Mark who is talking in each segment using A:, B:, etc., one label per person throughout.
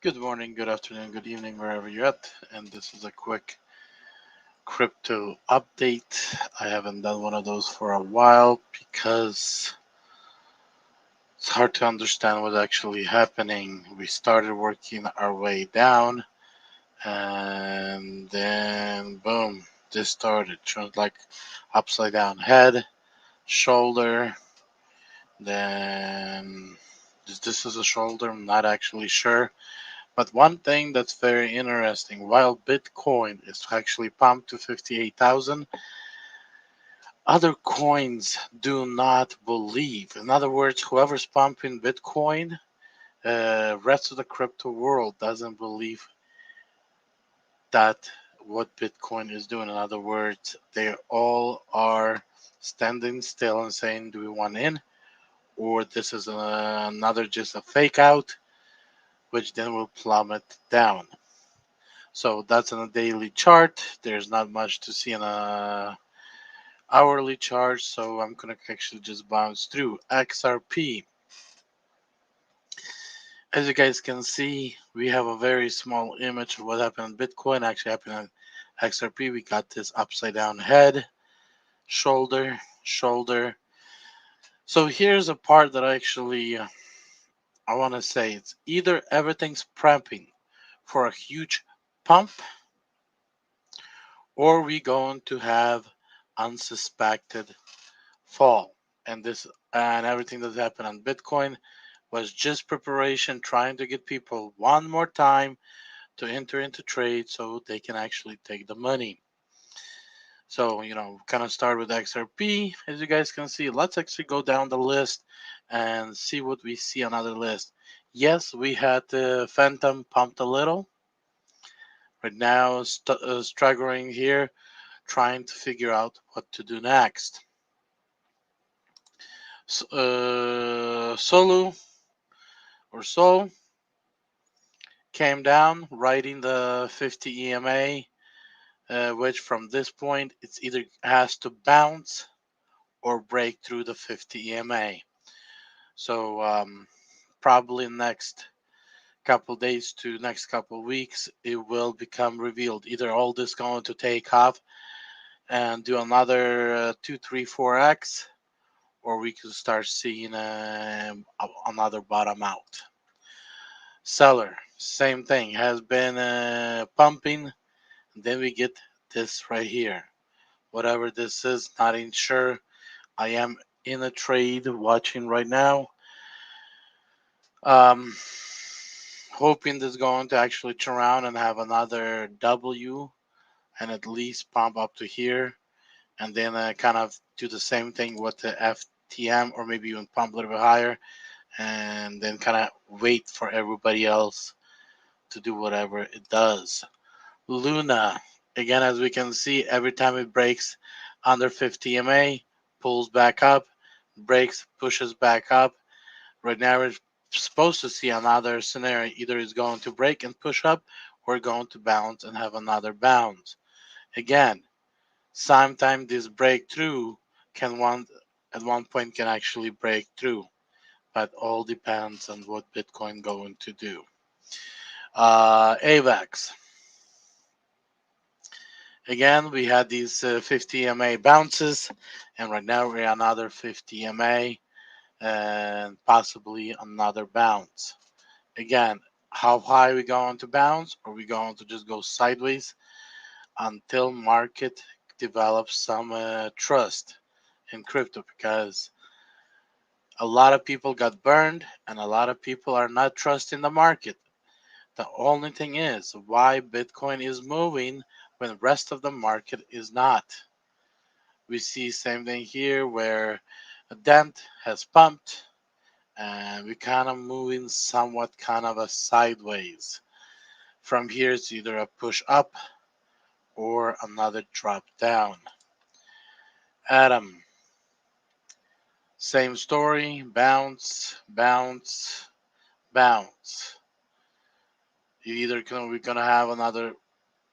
A: Good morning, good afternoon, good evening, wherever you're at. And this is a quick crypto update. I haven't done one of those for a while because it's hard to understand what's actually happening. We started working our way down, and then boom, this started. Shows like upside down head, shoulder, then this is a shoulder, I'm not actually sure. But one thing that's very interesting, while Bitcoin is actually pumped to 58,000, other coins do not believe. In other words, whoever's pumping Bitcoin, rest of the crypto world doesn't believe that what Bitcoin is doing. In other words, they all are standing still and saying, do we want in? Or this is another just a fake out, which then will plummet down. So that's on a daily chart. There's not much to see on a hourly chart, so I'm gonna actually just bounce through XRP. As you guys can see, we have a very small image of what happened in Bitcoin. Actually happened on XRP. We got this upside down head, shoulder, shoulder. So here's a part that actually I want to say, it's either everything's prepping for a huge pump, or we going to have unsuspected fall. And everything that happened on Bitcoin was just preparation, trying to get people one more time to enter into trade so they can actually take the money. So, kind of start with XRP. As you guys can see, let's actually go down the list and see what we see on other list. Yes, we had the Phantom pumped a little. Right now, struggling here, trying to figure out what to do next. Solu or Sol came down, riding the 50 EMA, which from this point, it's either has to bounce or break through the 50 EMA. So probably next couple days to next couple weeks, it will become revealed. Either all this going to take off and do another 2, 3, 4x, or we could start seeing another bottom out. CELR, same thing, has been pumping. Then we get this right here. Whatever this is, not even sure. I am in a trade watching right now. Hoping this is going to actually turn around and have another W and at least pump up to here. And then kind of do the same thing with the FTM, or maybe even pump a little bit higher. And then kind of wait for everybody else to do whatever it does. Luna, again, as we can see, every time it breaks under 50 MA, pulls back up, breaks, pushes back up. Right now, we're supposed to see another scenario. Either it's going to break and push up, or going to bounce and have another bounce. Again, sometimes this breakthrough at one point can actually break through, but all depends on what Bitcoin going to do. AVAX. Again, we had these 50 MA bounces, and right now we're another 50 MA and possibly another bounce. Again, how high are we going to bounce? Or are we going to just go sideways until market develops some trust in crypto? Because a lot of people got burned and a lot of people are not trusting the market. The only thing is why Bitcoin is moving when the rest of the market is not. We see same thing here where a DENT has pumped and we kind of moving somewhat kind of a sideways. From here, it's either a push up or another drop down. Adam, same story, bounce, bounce, bounce. We're gonna have another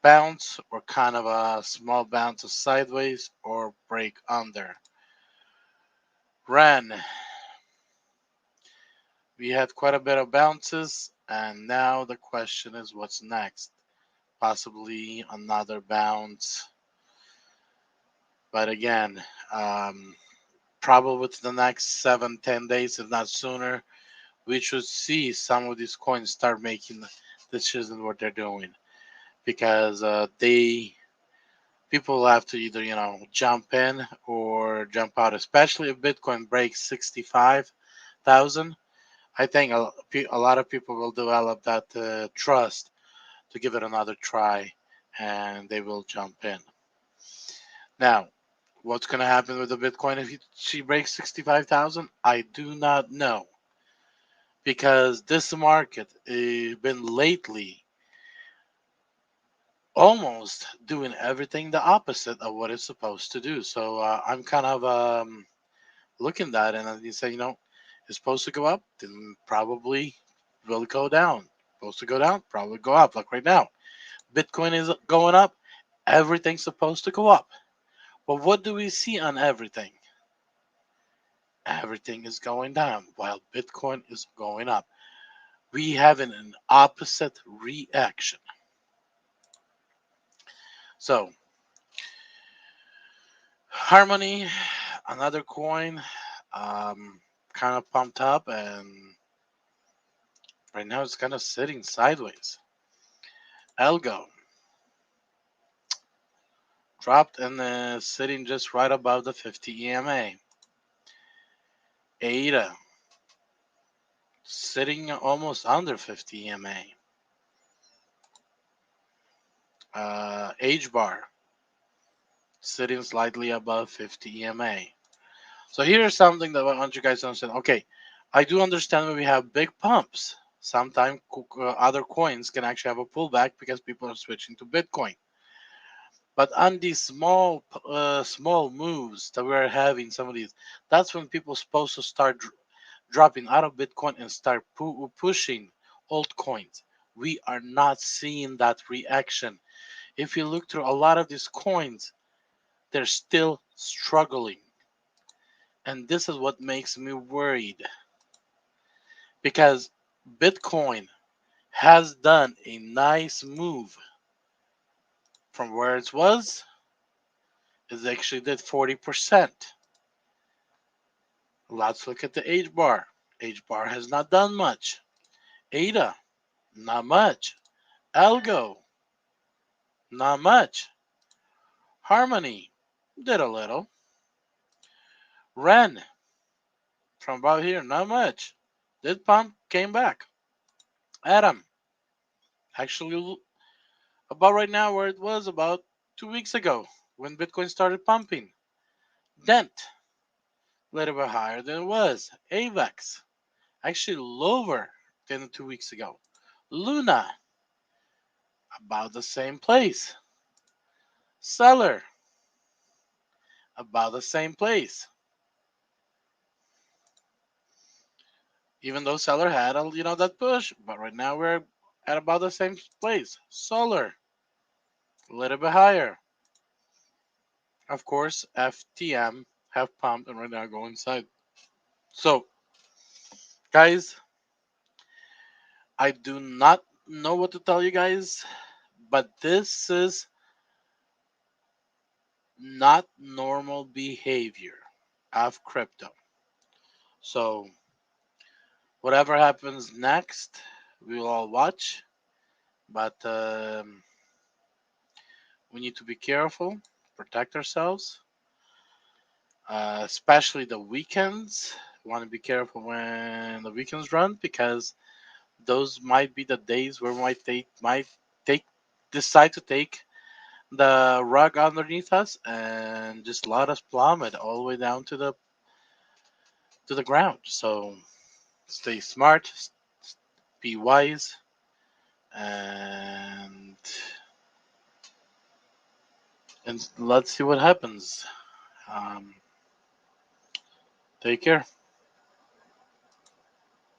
A: bounce or kind of a small bounce of sideways or break under. Ren, we had quite a bit of bounces, and now the question is what's next? Possibly another bounce, but again, probably within the next 7-10 days, if not sooner, we should see some of these coins start making decisions what they're doing, because people will have to either jump in or jump out, especially if Bitcoin breaks 65,000. I think a lot of people will develop that trust to give it another try, and they will jump in. Now, what's going to happen with the Bitcoin if she breaks 65,000? I do not know, because this market has been lately almost doing everything the opposite of what it's supposed to do. So I'm kind of looking at it and you say, it's supposed to go up, then probably will go down. Supposed to go down, probably go up. Like right now, Bitcoin is going up, everything's supposed to go up. But what do we see on everything? Everything is going down while Bitcoin is going up. We have an opposite reaction. So, Harmony, another coin, kind of pumped up, and right now it's kind of sitting sideways. Algo dropped and sitting just right above the 50 EMA. ADA sitting almost under 50 EMA. HBAR sitting slightly above 50 EMA. So here's something that I want you guys to understand. Okay, I do understand when we have big pumps. Sometimes other coins can actually have a pullback because people are switching to Bitcoin. But on these small moves that we're having, some of these, that's when people are supposed to start dropping out of Bitcoin and start pushing altcoins. We are not seeing that reaction. If you look through a lot of these coins, they're still struggling. And this is what makes me worried, because Bitcoin has done a nice move from where it was. It actually did 40%. Let's look at the H bar. H bar has not done much. ADA, not much. Algo, not much. Harmony, did a little. Ren, from about here, not much. Did pump, came back. Atom, actually about right now where it was about 2 weeks ago when Bitcoin started pumping. DENT, a little bit higher than it was. AVAX, actually lower than 2 weeks ago. Luna, about the same place. CELR, about the same place. Even though CELR had that push, but right now we're at about the same place. Solar, a little bit higher. Of course, FTM have pumped and right now go inside. So, guys, I do not know what to tell you guys, but this is not normal behavior of crypto. So, whatever happens next, we will all watch. But we need to be careful, protect ourselves, especially the weekends. We want to be careful when the weekends run, because those might be the days where might take decide to take the rug underneath us and just let us plummet all the way down to the ground. So stay smart, be wise, and let's see what happens. Take care.